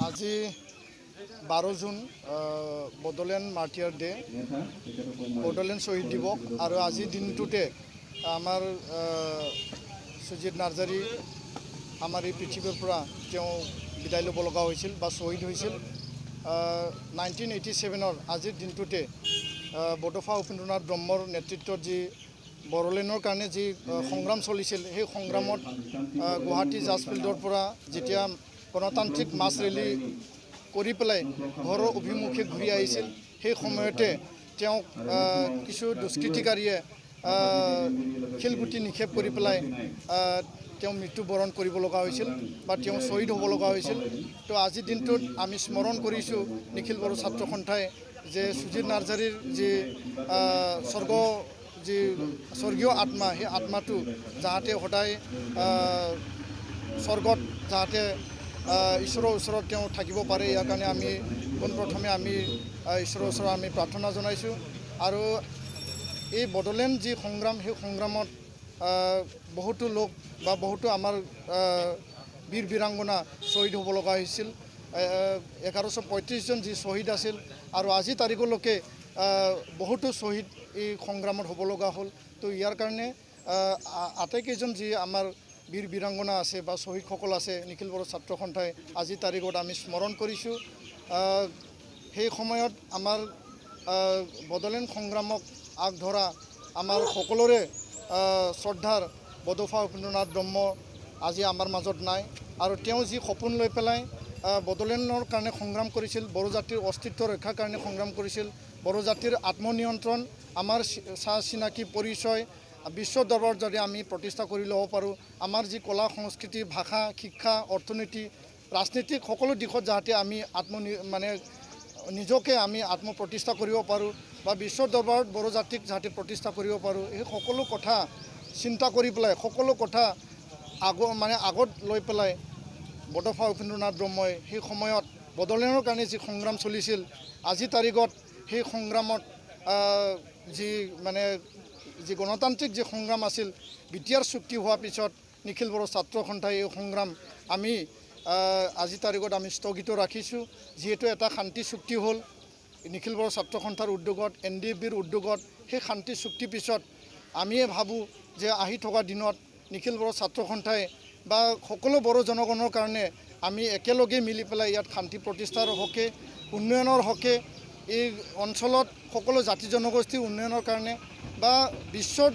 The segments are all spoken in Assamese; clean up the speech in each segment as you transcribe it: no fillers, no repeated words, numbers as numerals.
আজি 12 জুন বডোলেণ্ড মাৰ্টিয়াৰ ডে বডোলেণ্ড শ্বহীদ দিৱস আৰু আজি দিনটোতে আমাৰ সুজিত নাৰ্জাৰী আমাৰ এই পৃথিৱীৰ পৰা তেওঁ বিদায় ল'ব লগা হৈছিল বা শ্বহীদ হৈছিল 1987 আজিৰ দিনটোতে বডোফা উপেন্দ্ৰনাথ ব্ৰহ্মৰ নেতৃত্বত যি বড়োলেণ্ডৰ কাৰণে যি সংগ্ৰাম চলিছিল সেই সংগ্ৰামত গুৱাহাটী জাজ ফিল্ডৰ পৰা যেতিয়া গণতান্ত্ৰিক মাছ ৰেলী কৰি পেলাই ঘৰৰ অভিমুখে ঘূৰি আহিছিল সেই সময়তে তেওঁ কিছু দুষ্কৃতিকাৰীয়ে শিলগুটি নিক্ষেপ কৰি পেলাই তেওঁ মৃত্যুবৰণ কৰিব লগা হৈছিল বা তেওঁ শ্বহীদ হ'ব লগা হৈছিল। তো আজিৰ দিনটোত আমি স্মৰণ কৰিছোঁ নিখিল বড়ো ছাত্ৰ সন্থাই যে সুজিত নাৰ্জাৰীৰ যি স্বৰ্গীয় আত্মা সেই আত্মাটো যাতে সদায় স্বৰ্গত যাতে ঈশ্বৰৰ ওচৰত তেওঁ থাকিব পাৰে ইয়াৰ কাৰণে আমি পোনপ্ৰথমে আমি ঈশ্বৰৰ ওচৰত আমি প্ৰাৰ্থনা জনাইছোঁ। আৰু এই বড়োলেণ্ড যি সংগ্ৰাম সেই সংগ্ৰামত বহুতো লোক বা বহুতো আমাৰ বীৰ বীৰাংগনা শ্বহীদ হ'ব লগা হৈছিল। 1135 জন যি শ্বহীদ আছিল আৰু আজি তাৰিখলৈকে বহুতো শ্বহীদ এই সংগ্ৰামত হ'ব লগা হ'ল। তো ইয়াৰ কাৰণে আটাইকেইজন যি আমাৰ বীৰ বীৰাংগনা আছে বা শ্বহীদসকল আছে নিখিল বড়ো ছাত্ৰ সন্থাই আজিৰ তাৰিখত আমি স্মৰণ কৰিছোঁ। সেই সময়ত আমাৰ বড়োলেণ্ড সংগ্ৰামক আগধৰা আমাৰ সকলোৰে শ্ৰদ্ধাৰ বডোফা উপেন্দ্ৰনাথ ব্ৰহ্ম আজি আমাৰ মাজত নাই আৰু তেওঁ যি সপোন লৈ পেলাই বড়োলেণ্ডৰ কাৰণে সংগ্ৰাম কৰিছিল, বড়ো জাতিৰ অস্তিত্ব ৰক্ষাৰ কাৰণে সংগ্ৰাম কৰিছিল, বড়ো জাতিৰ আত্মনিয়ন্ত্ৰণ আমাৰ চাহ চিনাকি পৰিচয় বিশ্ব দৰবাৰত যদি আমি প্ৰতিষ্ঠা কৰি ল'ব পাৰোঁ, আমাৰ যি কলা সংস্কৃতি ভাষা শিক্ষা অৰ্থনীতি ৰাজনীতিক সকলো দিশত যাতে আমি নিজকে আমি আত্মপ্ৰতিষ্ঠা কৰিব পাৰোঁ বা বিশ্ব দৰবাৰত বড়ো জাতিক যাতে প্ৰতিষ্ঠা কৰিব পাৰোঁ, এই সকলো কথা চিন্তা কৰি পেলাই সকলো কথা আগত লৈ পেলাই বডোফা উপেন্দ্ৰনাথ ব্ৰহ্মই সেই সময়ত বড়োলেণ্ডৰ কাৰণে যি সংগ্ৰাম চলিছিল আজিৰ তাৰিখত সেই সংগ্ৰামত যি গণতান্ত্ৰিক যি সংগ্ৰাম আছিল বিটিআৰ চুক্তি হোৱাৰ পিছত নিখিল বড়ো ছাত্ৰ সন্থাই এই সংগ্ৰাম আমি আজিৰ তাৰিখত আমি স্থগিত ৰাখিছোঁ। যিহেতু এটা শান্তি চুক্তি হ'ল নিখিল বড়ো ছাত্ৰ সন্থাৰ উদ্যোগত NDFBৰ উদ্যোগত সেই শান্তি চুক্তিৰ পিছত আমিয়ে ভাবোঁ যে আহি থকা দিনত নিখিল বড়ো ছাত্ৰ সন্থাই বা সকলো বড়ো জনগণৰ কাৰণে আমি একেলগে মিলি পেলাই ইয়াত শান্তি প্ৰতিষ্ঠাৰ হকে উন্নয়নৰ হকে এই অঞ্চলত সকলো জাতি জনগোষ্ঠীৰ উন্নয়নৰ কাৰণে বা বিশ্বৰ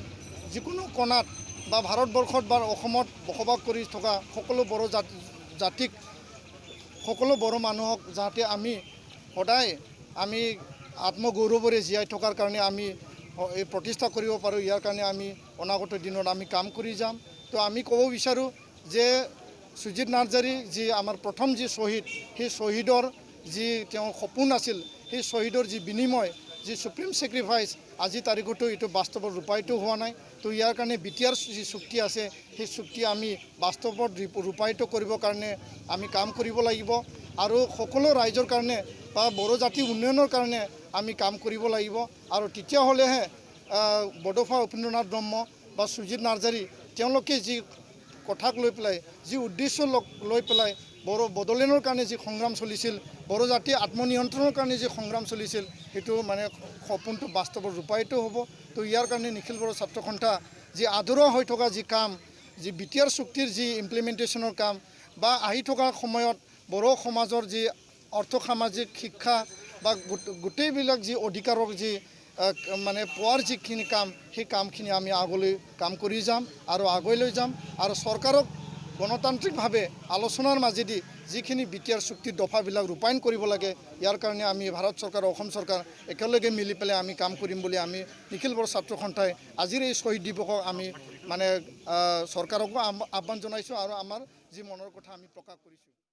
যিকোনো কোণাত বা ভাৰতবৰ্ষত বা অসমত বসবাস কৰি থকা সকলো বড়ো জাতিক সকলো বড়ো মানুহক যাতে আমি সদায় আমি আত্মগৌৰৱেৰে জীয়াই থকাৰ কাৰণে আমি এই প্ৰতিষ্ঠা কৰিব পাৰোঁ, ইয়াৰ কাৰণে আমি অনাগত দিনত আমি কাম কৰি যাম। তো আমি ক'ব বিচাৰোঁ যে সুজিত নাৰ্জাৰী যি আমাৰ প্ৰথম যি শ্বহীদ সেই শ্বহীদৰ যি তেওঁৰ সপোন আছিল সেই শ্বহীদৰ যি বিনিময় যি সুপ্ৰিম ছেক্ৰিফাইচ আজিৰ তাৰিখতো এইটো বাস্তৱত ৰূপায়িত হোৱা নাই। তো ইয়াৰ কাৰণে বিটিআৰ যি চুক্তি আছে সেই চুক্তি আমি বাস্তৱত ৰূপায়িত কৰিবৰ কাৰণে আমি কাম কৰিব লাগিব আৰু সকলো ৰাইজৰ কাৰণে বা বড়ো জাতিৰ উন্নয়নৰ কাৰণে আমি কাম কৰিব লাগিব আৰু তেতিয়াহ'লেহে বডোফা উপেন্দ্ৰনাথ ব্ৰহ্ম বা সুজিত নাৰ্জাৰী তেওঁলোকে যি কথাক লৈ পেলাই যি উদ্দেশ্য লৈ পেলাই বড়োলেণ্ডৰ কাৰণে যি সংগ্ৰাম চলিছিল, বড়ো জাতিৰ আত্মনিয়ন্ত্ৰণৰ কাৰণে যি সংগ্ৰাম চলিছিল সেইটো সপোনটো বাস্তৱত ৰূপায়িত হ'ব। তো ইয়াৰ কাৰণে নিখিল বড়ো ছাত্ৰ সন্থা যি আধৰুৱা হৈ থকা যি কাম যি বিটিআৰ চুক্তিৰ যি ইমপ্লিমেণ্টেশ্যনৰ কাম বা আহি থকা সময়ত বড়ো সমাজৰ যি অৰ্থ সামাজিক শিক্ষা বা গোটেইবিলাক যি অধিকাৰৰ যি পোৱাৰ যিখিনি কাম সেই কামখিনি আমি আগলৈ কাম কৰি যাম আৰু আগুৱাই লৈ যাম আৰু চৰকাৰক গণতান্ত্ৰিকভাৱে আলোচনাৰ মাজেদি যিখিনি বিটিআৰ চুক্তিৰ দফাবিলাক ৰূপায়ণ কৰিব লাগে ইয়াৰ কাৰণে আমি ভাৰত চৰকাৰ অসম চৰকাৰ একেলগে মিলি পেলাই আমি কাম কৰিম বুলি আমি নিখিল বড়ো ছাত্ৰ সন্থাই আজিৰ এই শ্বহীদ দিৱসক আমি চৰকাৰকো আহ্বান জনাইছোঁ আৰু আমাৰ যি মনৰ কথা আমি প্ৰকাশ কৰিছোঁ।